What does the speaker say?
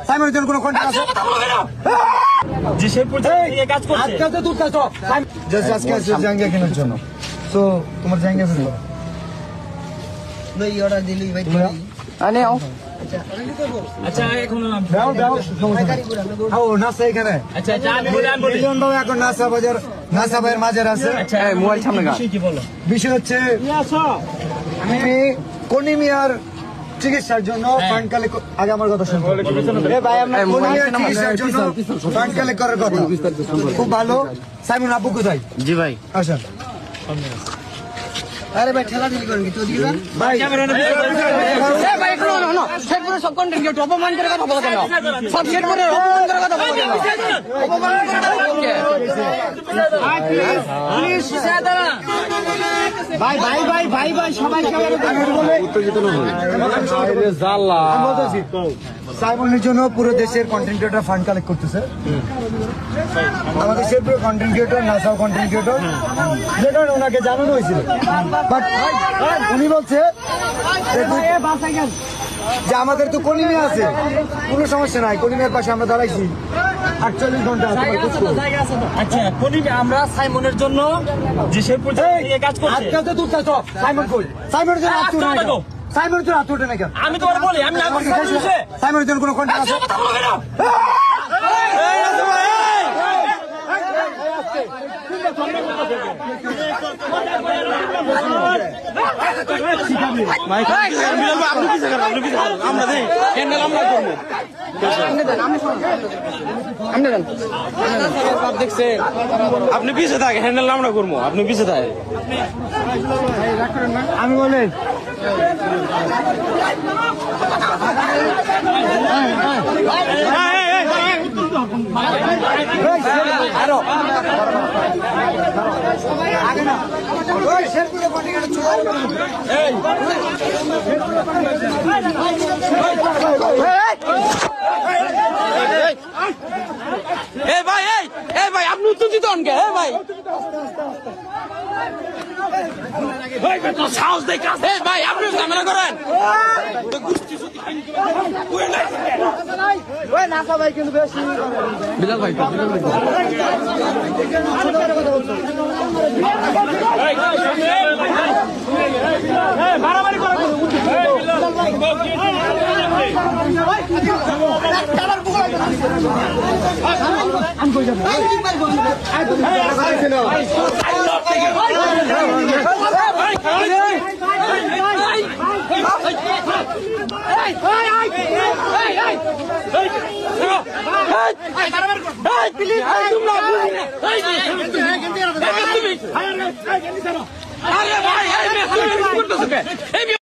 সাইমনের জন্য কোনো কন্ট্রাক্ট আছে? যে সেই পর্যায়ে কাজ করছে। আজকে তো তুই কাজ আজকে আছে জাঙ্গিয়া কেনার জন্য। তো তোমার জাঙ্গিয়া আছে ভাই অর্ডার দিলি ভাই আনে আও। আচ্ছা এখন দাও দাও ও নাসা এখানে। আচ্ছা আমি বলি মিলিয়ন বাবু এখন নাসা বাজার নাসা ভাইয়ের মাঝের আছে। আচ্ছা মোবাইল সামনে কি বলো? বিষয় হচ্ছে আমি কনিমিয়ার চিকিৎসার জন্য ফান্ড কালেক্ট আগে আমার কথা শুনুন। ভাই আপনার কনিমিয়ার চিকিৎসার জন্য ফান্ড কালেক্ট করার কথা খুব ভালো। সাইমন আব্বু কোথায়? জি ভাই আসেন। আরে ভাই ঠেলা ঠেলি করেন কি তো দিবা ভাই ভাই একটু না সেট করে সব কন্টেন্ট কি অপমান করে কথা বলা কেন সব সেট করে অপমান করে কথা বলা কেন অপমান পুলিশ সাদারা ভাই ভাই ভাই ভাই ভাই সবাই সবাই উত্তেজিত না হয় আরে জাল্লা আমি বলতেছি সাইমনের জন্য পুরো দেশের কন্টেন্ট ক্রিয়েটর ফান্ড কালেক্ট করতেছে। আমাদের দেশের পুরো কন্টেন্ট ক্রিয়েটর নাসাও কন্টেন্ট ক্রিয়েটর যেটা ওনাকে জানানো হয়েছিল, বাট উনি বলছে যে আমাদের তো কলিমে আছে, কোনো সমস্যা নাই, কলিমের পাশে আমরা দাঁড়াইছি 48 ঘন্টা। আচ্ছা আমরা সাইমনের জন্য যে সেই পর্যায়ে কাজ করছে। আজকাল তো তুই চাচ্ছ সাইমন কই? সাইমনের জন্য হাত উঠে না কেন? সাইমনের জন্য হাত উঠে না কেন? আমি তোমার বলি আমি না করছি সাইমনের জন্য কোনো কন্ট্রাক্ট আছে? আপনি পিছিয়ে থাকে হ্যান্ডেল আমরা করবো, আপনি পিছিয়ে থাকে। আমি বলি ভাই আপনি উত্তেজিত হন কে? ভাই সাহস দেখে ভাই আপনি ঝামেলা করেন। বিলাল ভাই মারামারি করে আমি কই যাবো আরে ভাই